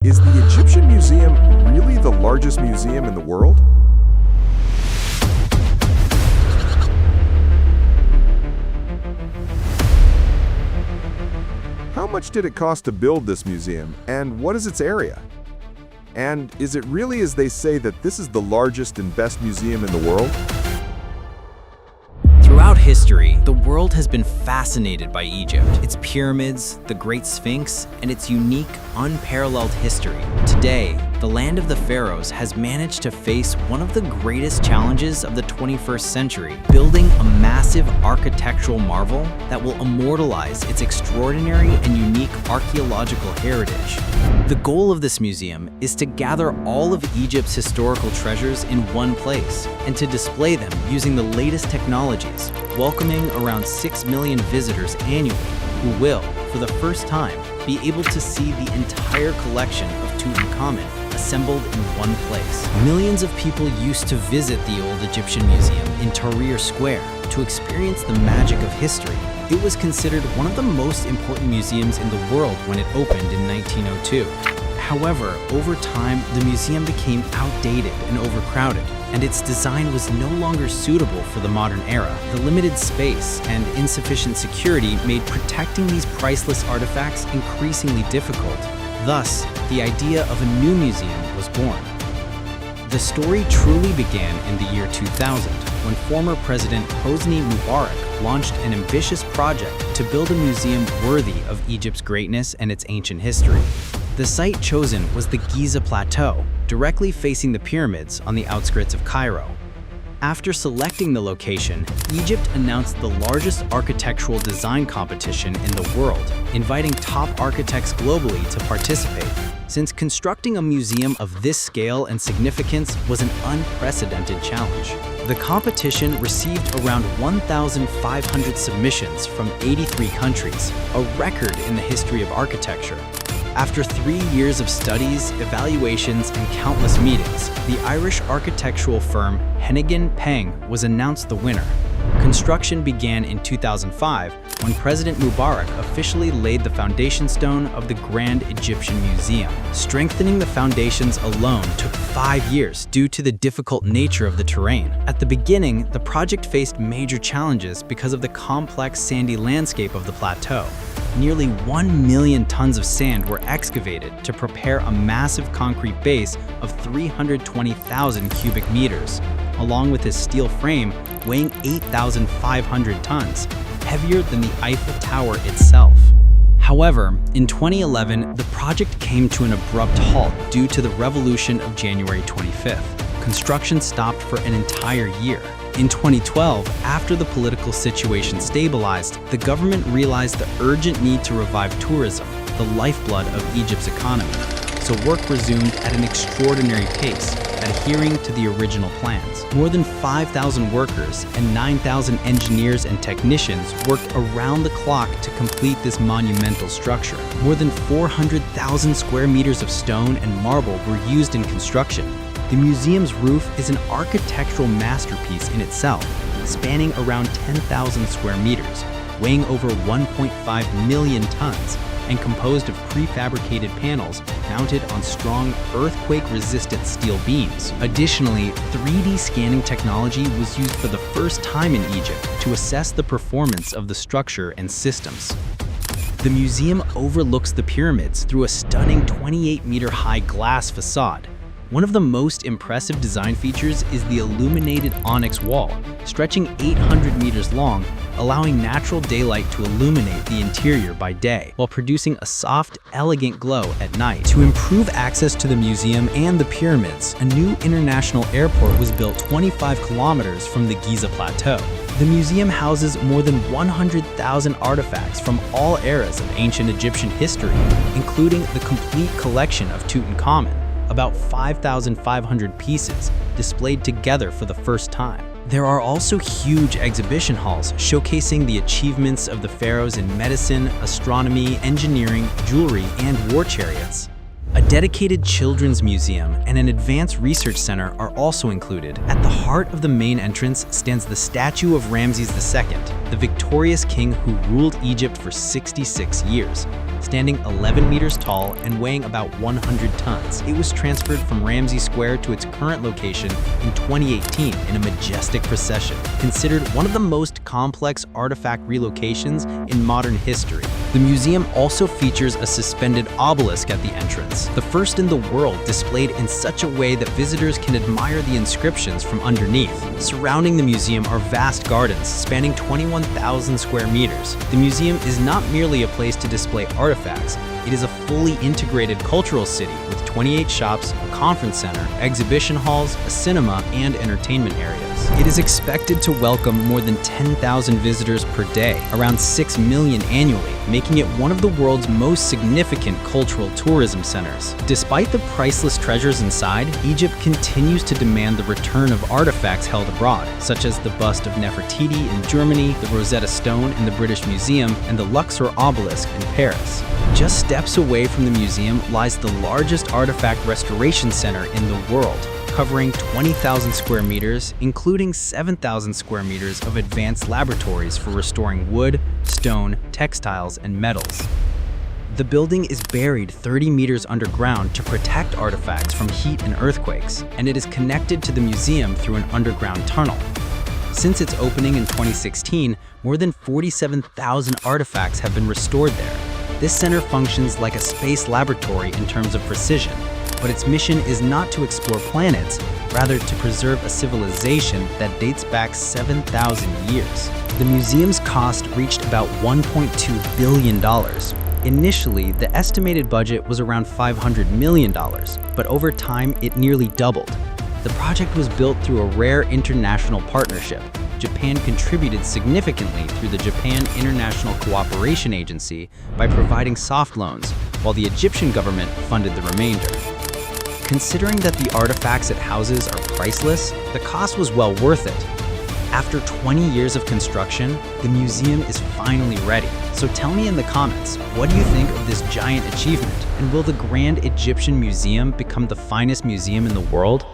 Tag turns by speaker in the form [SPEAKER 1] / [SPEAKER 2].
[SPEAKER 1] Is the Egyptian Museum really the largest museum in the world? How much did it cost to build this museum, and what is its area? And is it really as they say that this is the largest and best museum in the world?
[SPEAKER 2] Throughout history, the world has been fascinated by Egypt, its pyramids, the Great Sphinx, and its unique, unparalleled history. Today, the land of the Pharaohs has managed to face one of the greatest challenges of the 21st century, building a massive architectural marvel that will immortalize its extraordinary and unique archaeological heritage. The goal of this museum is to gather all of Egypt's historical treasures in one place and to display them using the latest technologies, welcoming around 6 million visitors annually who will, for the first time, be able to see the entire collection of Tutankhamun assembled in one place. Millions of people used to visit the old Egyptian museum in Tahrir Square to experience the magic of history. It was considered one of the most important museums in the world when it opened in 1902. However, over time, the museum became outdated and overcrowded, and its design was no longer suitable for the modern era. The limited space and insufficient security made protecting these priceless artifacts increasingly difficult. Thus, the idea of a new museum was born. The story truly began in the year 2000, when former President Hosni Mubarak launched an ambitious project to build a museum worthy of Egypt's greatness and its ancient history. The site chosen was the Giza Plateau, directly facing the pyramids on the outskirts of Cairo. After selecting the location, Egypt announced the largest architectural design competition in the world, inviting top architects globally to participate. Since constructing a museum of this scale and significance was an unprecedented challenge, the competition received around 1,500 submissions from 83 countries, a record in the history of architecture. After 3 years of studies, evaluations, and countless meetings, the Irish architectural firm Hennigan Peng was announced the winner. Construction began in 2005 when President Mubarak officially laid the foundation stone of the Grand Egyptian Museum. Strengthening the foundations alone took 5 years due to the difficult nature of the terrain. At the beginning, the project faced major challenges because of the complex sandy landscape of the plateau. Nearly 1 million tons of sand were excavated to prepare a massive concrete base of 320,000 cubic meters, along with a steel frame weighing 8,500 tons, heavier than the Eiffel Tower itself. However, in 2011, the project came to an abrupt halt due to the revolution of January 25th. Construction stopped for an entire year. In 2012, after the political situation stabilized, the government realized the urgent need to revive tourism, the lifeblood of Egypt's economy. So work resumed at an extraordinary pace, adhering to the original plans. More than 5,000 workers and 9,000 engineers and technicians worked around the clock to complete this monumental structure. More than 400,000 square meters of stone and marble were used in construction. The museum's roof is an architectural masterpiece in itself, spanning around 10,000 square meters, weighing over 1.5 million tons, and composed of prefabricated panels mounted on strong, earthquake-resistant steel beams. Additionally, 3D scanning technology was used for the first time in Egypt to assess the performance of the structure and systems. The museum overlooks the pyramids through a stunning 28-meter-high glass facade. One of the most impressive design features is the illuminated onyx wall, stretching 800 meters long, allowing natural daylight to illuminate the interior by day, while producing a soft, elegant glow at night. To improve access to the museum and the pyramids, a new international airport was built 25 kilometers from the Giza Plateau. The museum houses more than 100,000 artifacts from all eras of ancient Egyptian history, including the complete collection of Tutankhamun, about 5,500 pieces displayed together for the first time. There are also huge exhibition halls showcasing the achievements of the pharaohs in medicine, astronomy, engineering, jewelry, and war chariots. A dedicated children's museum and an advanced research center are also included. At the heart of the main entrance stands the statue of Ramses II, the victorious king who ruled Egypt for 66 years. Standing 11 meters tall and weighing about 100 tons, it was transferred from Ramsey Square to its current location in 2018 in a majestic procession, considered one of the most complex artifact relocations in modern history. The museum also features a suspended obelisk at the entrance, the first in the world displayed in such a way that visitors can admire the inscriptions from underneath. Surrounding the museum are vast gardens spanning 21,000 square meters. The museum is not merely a place to display artifacts, it is a fully integrated cultural city with 28 shops, a conference center, exhibition halls, a cinema, and entertainment areas. It is expected to welcome more than 10,000 visitors per day, around 6 million annually, making it one of the world's most significant cultural tourism centers. Despite the priceless treasures inside, Egypt continues to demand the return of artifacts held abroad, such as the bust of Nefertiti in Germany, the Rosetta Stone in the British Museum, and the Luxor obelisk in Paris. Just steps away from the museum lies the largest artifact restoration center in the world, covering 20,000 square meters, including 7,000 square meters of advanced laboratories for restoring wood, stone, textiles, and metals. The building is buried 30 meters underground to protect artifacts from heat and earthquakes, and it is connected to the museum through an underground tunnel. Since its opening in 2016, more than 47,000 artifacts have been restored there. This center functions like a space laboratory in terms of precision, but its mission is not to explore planets, rather to preserve a civilization that dates back 7,000 years. The museum's cost reached about $1.2 billion. Initially, the estimated budget was around $500 million, but over time it nearly doubled. The project was built through a rare international partnership. Japan contributed significantly through the Japan International Cooperation Agency by providing soft loans, while the Egyptian government funded the remainder. Considering that the artifacts it houses are priceless, the cost was well worth it. After 20 years of construction, the museum is finally ready. So tell me in the comments, what do you think of this giant achievement? And will the Grand Egyptian Museum become the finest museum in the world?